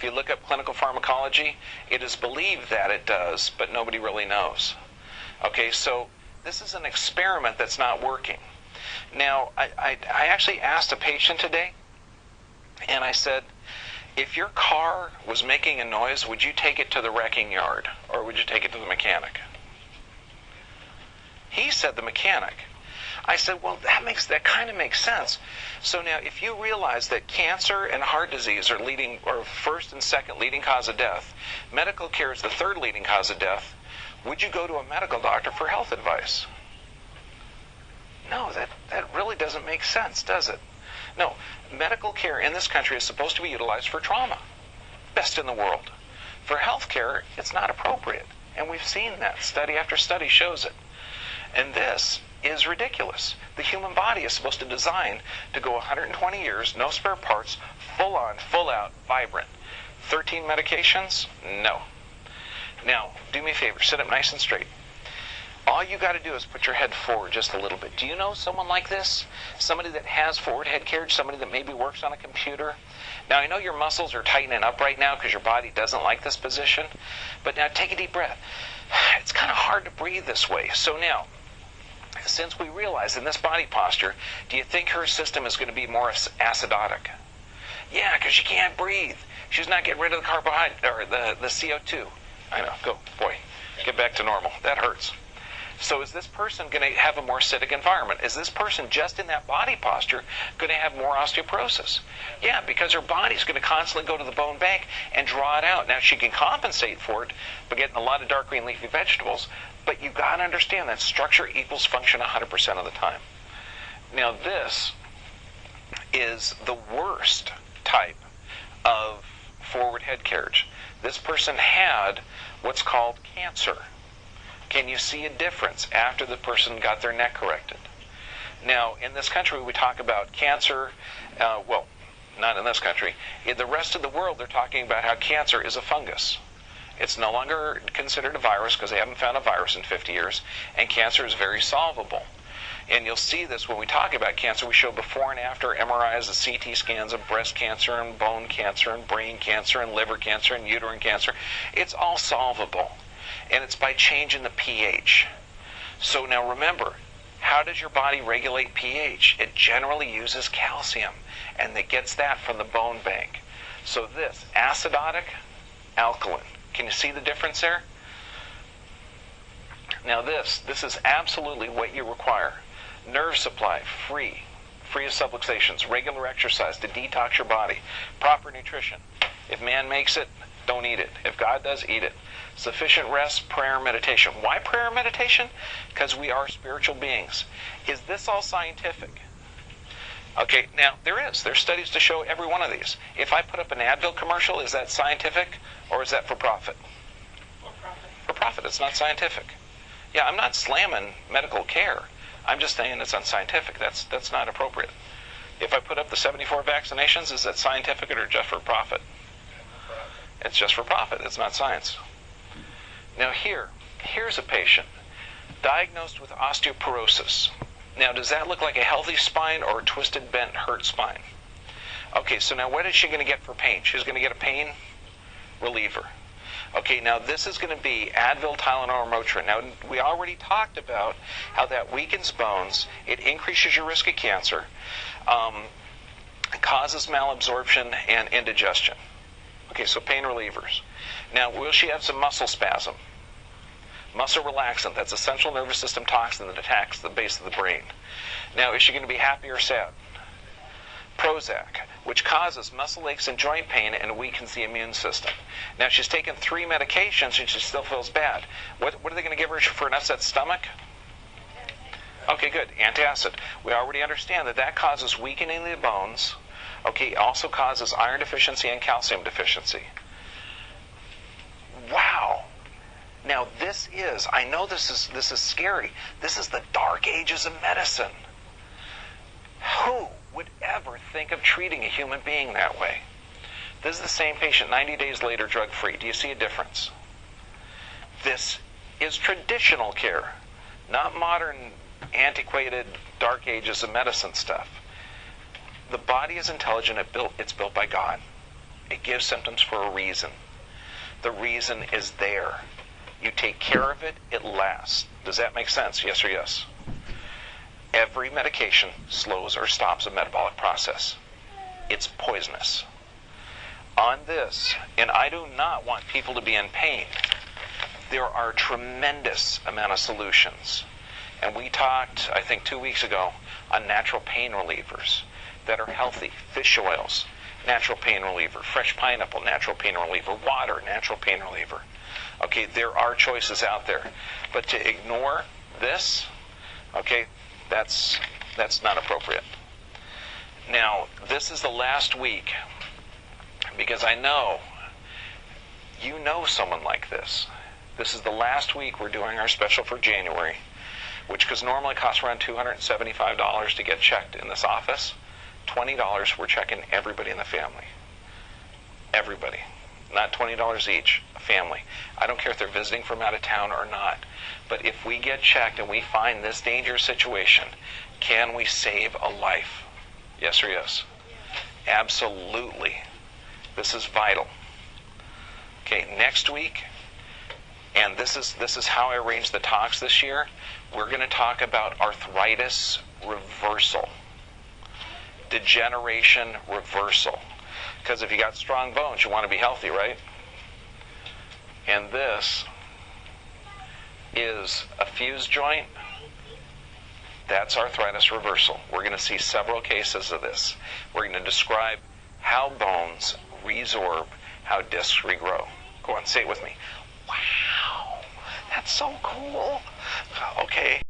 If you look up clinical pharmacology, it is believed that it does, but nobody really knows. Okay, so this is an experiment that's not working. Now, I actually asked a patient today, and I said, if your car was making a noise, would you take it to the wrecking yard, or would you take it to the mechanic? He said the mechanic. I said, well, that kind of makes sense. So now, if you realize that cancer and heart disease are first and second leading cause of death, medical care is the third leading cause of death, would you go to a medical doctor for health advice? No, that really doesn't make sense, does it? No, medical care in this country is supposed to be utilized for trauma. Best in the world. For health care, it's not appropriate. And we've seen that. Study after study shows it. And this is ridiculous. The human body is supposed to design to go 120 years, no spare parts, full on, full out, vibrant. 13 medications? No. Now, do me a favor, sit up nice and straight. All you got to do is put your head forward just a little bit. Do you know someone like this? Somebody that has forward head carriage, somebody that maybe works on a computer? Now, I know your muscles are tightening up right now because your body doesn't like this position, but now take a deep breath. It's kind of hard to breathe this way. So now, since we realize in this body posture, do you think her system is going to be more acidotic? Yeah, because she can't breathe. She's not getting rid of the carbohydrate, or the CO2. I know, go, boy, get back to normal. That hurts. So is this person going to have a more acidic environment? Is this person just in that body posture going to have more osteoporosis? Yeah, because her body's going to constantly go to the bone bank and draw it out. Now, she can compensate for it by getting a lot of dark green leafy vegetables, but you've got to understand that structure equals function 100% of the time. Now, this is the worst type of forward head carriage. This person had what's called cancer. Can you see a difference after the person got their neck corrected? Now, in this country, we talk about cancer, well, not in this country. In the rest of the world, they're talking about how cancer is a fungus. It's no longer considered a virus because they haven't found a virus in 50 years, and cancer is very solvable. And you'll see this when we talk about cancer. We show before and after MRIs, the CT scans of breast cancer and bone cancer and brain cancer and liver cancer and uterine cancer. It's all solvable. And it's by changing the pH. So now remember, how does your body regulate pH? It generally uses calcium, and it gets that from the bone bank. So this, acidotic, alkaline. Can you see the difference there? Now this is absolutely what you require. Nerve supply, free of subluxations, regular exercise to detox your body, proper nutrition. If man makes it, don't eat it. If God does, eat it. Sufficient rest, prayer, meditation. Why prayer and meditation? Because we are spiritual beings. Is this all scientific? Okay, now there's studies to show every one of these. If I put up an Advil commercial, is that scientific or is that for profit? For profit. For profit, it's not scientific. Yeah, I'm not slamming medical care. I'm just saying it's unscientific. That's not appropriate. If I put up the 74 vaccinations, is that scientific or just for profit? It's just for profit. It's not science. Now here's a patient diagnosed with osteoporosis. Now, does that look like a healthy spine or a twisted, bent, hurt spine? Okay, so now what is she going to get for pain? She's going to get a pain reliever. Okay, now this is going to be Advil, Tylenol, or Motrin. Now, we already talked about how that weakens bones. It increases your risk of cancer, causes malabsorption and indigestion. Okay, so pain relievers. Now, will she have some muscle spasm? Muscle relaxant, that's a central nervous system toxin that attacks the base of the brain. Now, is she going to be happy or sad? Prozac, which causes muscle aches and joint pain and weakens the immune system. Now, she's taken 3 medications and she still feels bad. What are they going to give her for an upset stomach? Okay, good. Antacid. We already understand that causes weakening of the bones. Okay, it also causes iron deficiency and calcium deficiency. Wow. Now I know this is scary. This is the dark ages of medicine. Who would ever think of treating a human being that way? This is the same patient 90 days later, drug-free. Do you see a difference? This is traditional care, not modern, antiquated, dark ages of medicine stuff. The body is intelligent. It's built by God. It gives symptoms for a reason. The reason is there. You take care of it, it lasts. Does that make sense? Yes or yes? Every medication slows or stops a metabolic process. It's poisonous. On this, and I do not want people to be in pain, there are a tremendous amount of solutions. And we talked, I think 2 weeks ago, on natural pain relievers that are healthy. Fish oils, natural pain reliever. Fresh pineapple, natural pain reliever. Water, natural pain reliever. Okay, there are choices out there. But to ignore this, okay, that's not appropriate. Now, this is the last week, because I know you know someone like this. This is the last week we're doing our special for January, which because normally costs around $275 to get checked in this office. $20, we're checking everybody in the family. Everybody. Not $20 each, a family. I don't care if they're visiting from out of town or not. But if we get checked and we find this dangerous situation, can we save a life? Yes or yes? Absolutely. This is vital. Okay, next week, and this is how I arranged the talks this year, we're going to talk about arthritis reversal. Degeneration reversal. Because if you got strong bones, you want to be healthy, right? And this is a fused joint. That's arthritis reversal. We're going to see several cases of this. We're going to describe how bones resorb, how discs regrow. Go on, say it with me. Wow, that's so cool. Okay,